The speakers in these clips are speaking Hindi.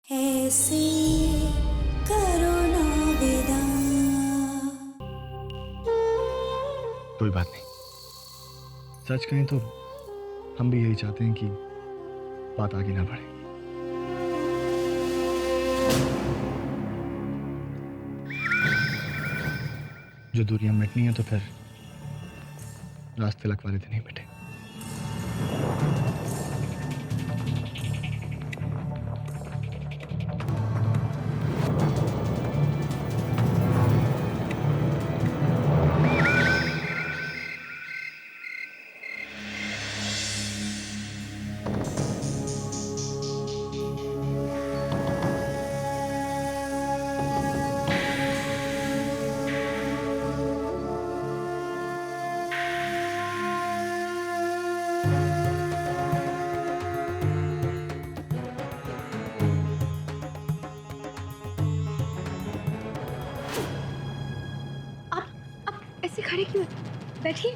ऐसे करो ना विदा। कोई बात नहीं। सच कहें तो हम भी यही चाहते हैं कि बात आगे ना बढ़े। जो दूरियां मिटनी है तो फिर रास्ते तिलक वाले दिन ही मिटे। आप ऐसे खड़े क्यों हैं? बैठिए।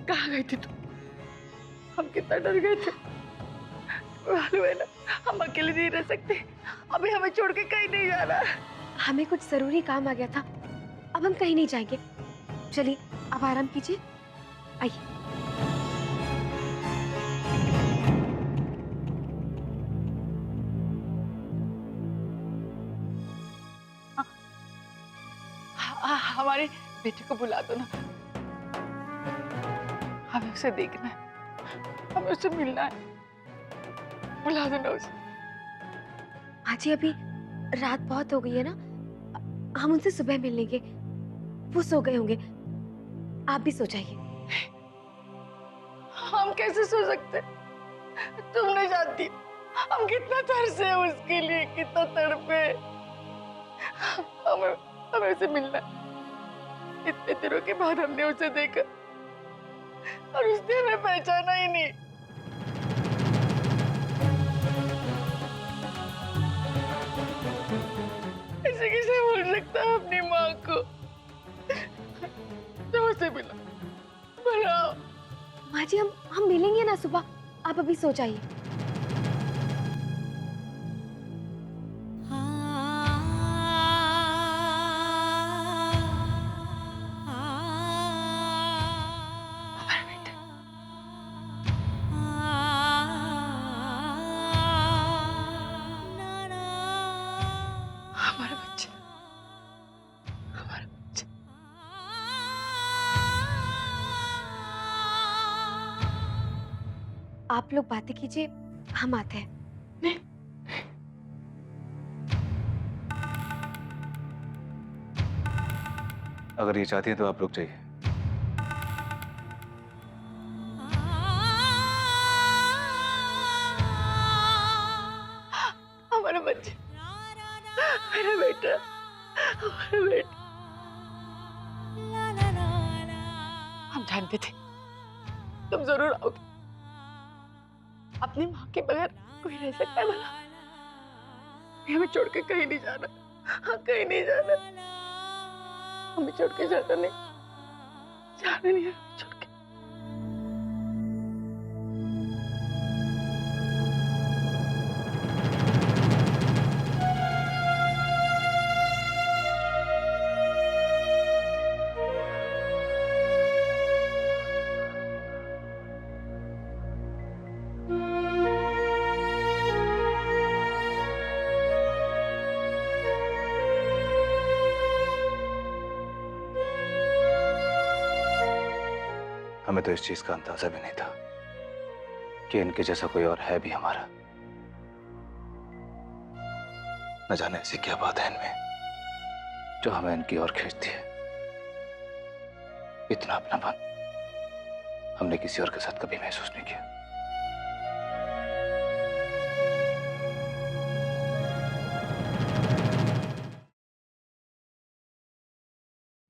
कहाँ गए थे तुम? हम कितना डर गए थे। मालूम है ना, हम अकेले नहीं रह सकते। अभी हमें छोड़ के कहीं नहीं जाना। हमें कुछ जरूरी काम आ गया था। अब हम कहीं नहीं जाएंगे। चलिए आप आराम कीजिए। आइए। हमारे बेटे को बुला दो ना। हमें उसे देखना है, हमें उससे मिलना है। बुला दो ना उसे। हाँ जी, अभी रात बहुत हो गई है ना, हम उनसे सुबह मिल लेंगे। वो सो गए होंगे। आप भी सो जाइए। हम कैसे सो सकते? तुम नहीं जानती हम कितना तरसे हैं उसके लिए, कितना तड़पे। हमें हमें उसे मिलना है। इतने दिनों के बाद हमने उसे देखा और उसने हमें पहचाना ही नहीं। ऐसे कैसे भूल सकता है अपनी माँ को? तो उसे मिला, बुलाओ। माँ जी, हम मिलेंगे ना सुबह। आप अभी सो जाइए। हमारा बेटा, हमारा बच्चा, हमारा बच्चा। आप लोग बातें कीजिए, हम आते हैं। नहीं, अगर ये चाहती है तो आप रुक जाइए। हमारा बच्चा, मेरा बेटा, हमारा बेटा। हम जानते थे तुम जरूर आओगे। अपनी माँ के बगैर कोई रह सकता है भला? हमें छोड़ के कहीं नहीं जाना। हाँ, कहीं नहीं जाना। हमें छोड़ के जाना नहीं, जाना नहीं है छोड़ के। हमें तो इस चीज का अंदाजा भी नहीं था कि इनके जैसा कोई और है भी हमारा। न जाने ऐसी क्या बात है इनमें जो हमें इनकी ओर खींचती है। इतना अपनापन हमने किसी और के साथ कभी महसूस नहीं किया।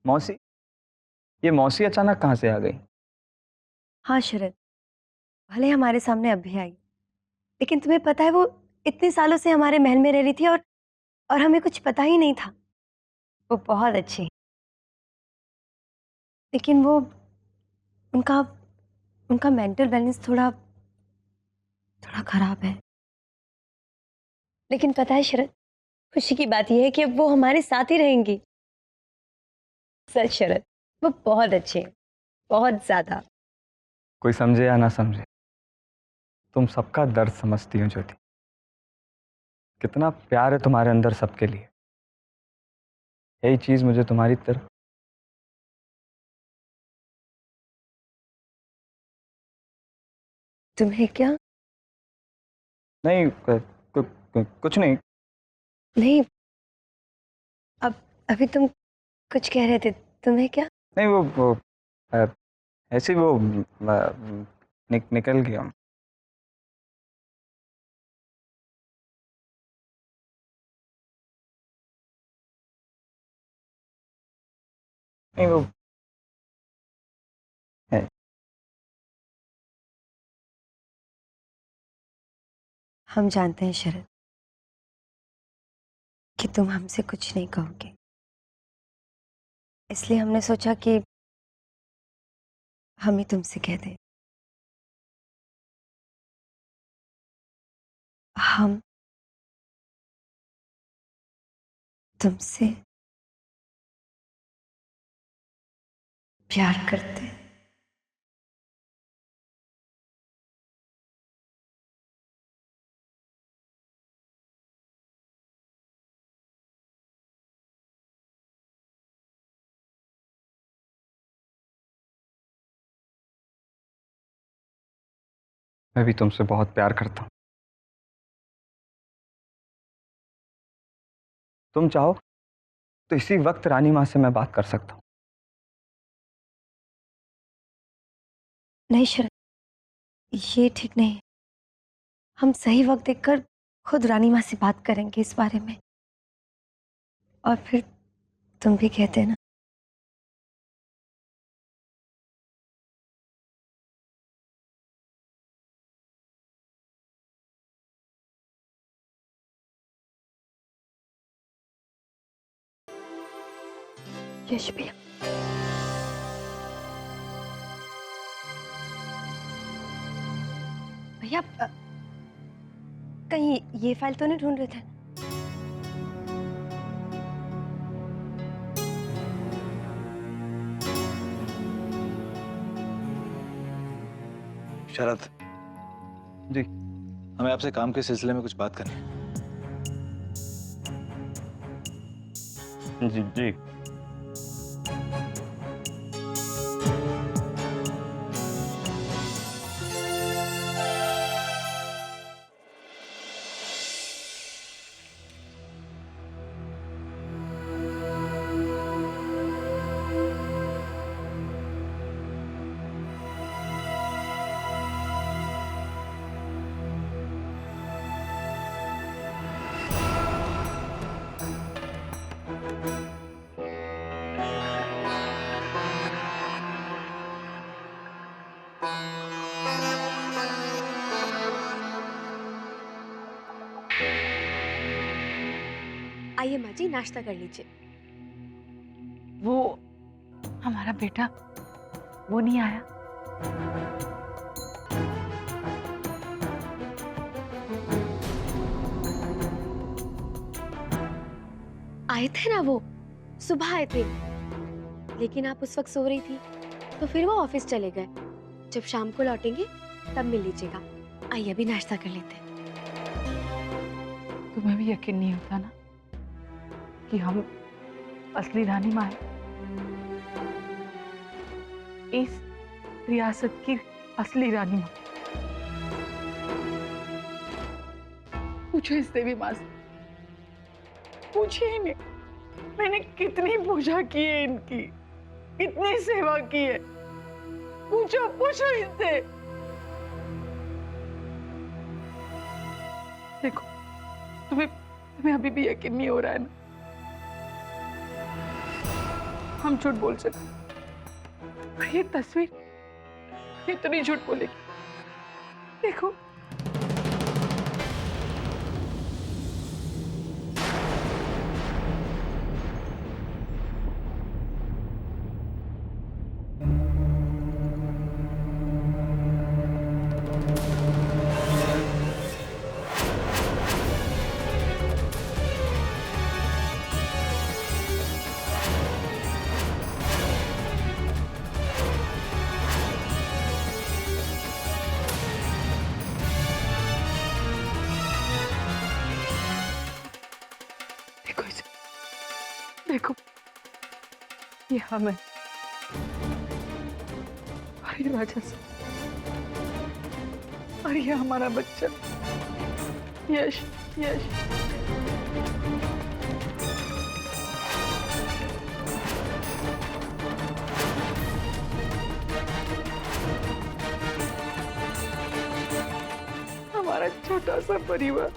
मौसी, ये मौसी अचानक कहाँ से आ गई? हाँ शरद, भले हमारे सामने अभी आई, लेकिन तुम्हें पता है वो इतने सालों से हमारे महल में रह रही थी और हमें कुछ पता ही नहीं था। वो बहुत अच्छी है, लेकिन वो उनका उनका मेंटल बैलेंस थोड़ा थोड़ा खराब है। लेकिन पता है शरद, खुशी की बात यह है कि अब वो हमारे साथ ही रहेंगी। सच शरद, वो बहुत अच्छे हैं, बहुत ज्यादा। कोई समझे या ना समझे, तुम सबका दर्द समझती हो ज्योति। कितना प्यार है तुम्हारे अंदर सबके लिए। यही चीज मुझे तुम्हारी तरफ। तुम्हें क्या? नहीं कुछ नहीं। नहीं, अब अभी तुम कुछ कह रहे थे, तुम्हें क्या? नहीं वो अ, ऐसे ही वो निकल गया। नहीं वो है। हम जानते हैं शरद कि तुम हमसे कुछ नहीं कहोगे, इसलिए हमने सोचा कि हम ही तुमसे कह दें। हम तुमसे प्यार करते हैं। मैं भी तुमसे बहुत प्यार करता हूँ। तुम चाहो तो इसी वक्त रानी माँ से मैं बात कर सकता हूँ। नहीं शरद, ये ठीक नहीं है। हम सही वक्त देखकर खुद रानी माँ से बात करेंगे इस बारे में, और फिर तुम भी कहते ना। यश भैया, भैया कहीं ये फाइल तो नहीं ढूंढ रहे थे? शरद जी। हमें आपसे काम के सिलसिले में कुछ बात करनी है। जी जी। आइए माँ जी, नाश्ता कर लीजिए। वो हमारा बेटा वो नहीं आया? आए थे ना वो, सुबह आए थे, लेकिन आप उस वक्त सो रही थी, तो फिर वो ऑफिस चले गए। जब शाम को लौटेंगे तब मिल लीजिएगा। आइए अभी नाश्ता कर लेते हैं। तुम्हें भी यकीन नहीं होता ना कि हम असली रानी माँ हैं, इस रियासत की असली रानी माँ। पूछो इस देवी माँ से, पूछिए इन्हें मैंने कितनी पूजा की है, इनकी कितनी सेवा की है। पूछो पूछो इनसे। देखो तुम्हें तुम्हें अभी भी यकीन नहीं हो रहा है ना? हम झूठ बोल सकते, ये तस्वीर ये तो नहीं झूठ बोलेगी। देखो देखो, ये हम है और ये राजा साहब और ये हमारा बच्चा यश। यश हमारा छोटा सा परिवार,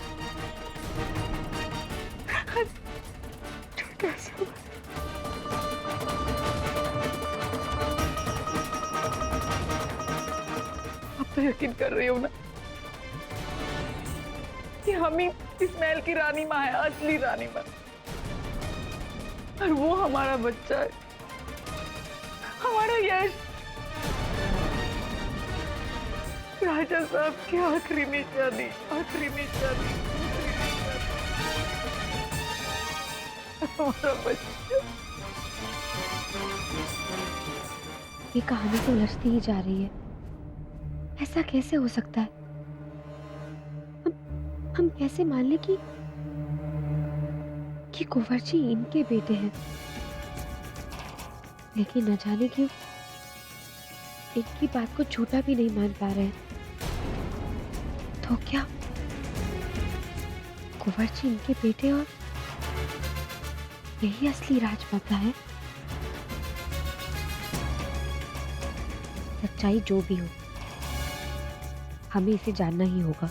छोटा सा। अब तो यकीन कर रही हूँ ना कि हम ही इस महल की रानी माँ है, असली रानी माँ, और वो हमारा बच्चा है, हमारा यश, राजा साहब की आखिरी निशानी, आखिरी निशानी, हमारा बच्चा। ये कहानी तो उलझती ही जा रही है। ऐसा कैसे हो सकता है? हम कैसे मान लें कि कुंवर जी इनके बेटे हैं, लेकिन न जाने क्यों इनकी बात को झूठा भी नहीं मान पा रहे हैं। तो क्या कुंवर जी इनके बेटे और यही असली राजमाता है? सच्चाई जो भी हो, हमें इसे जानना ही होगा।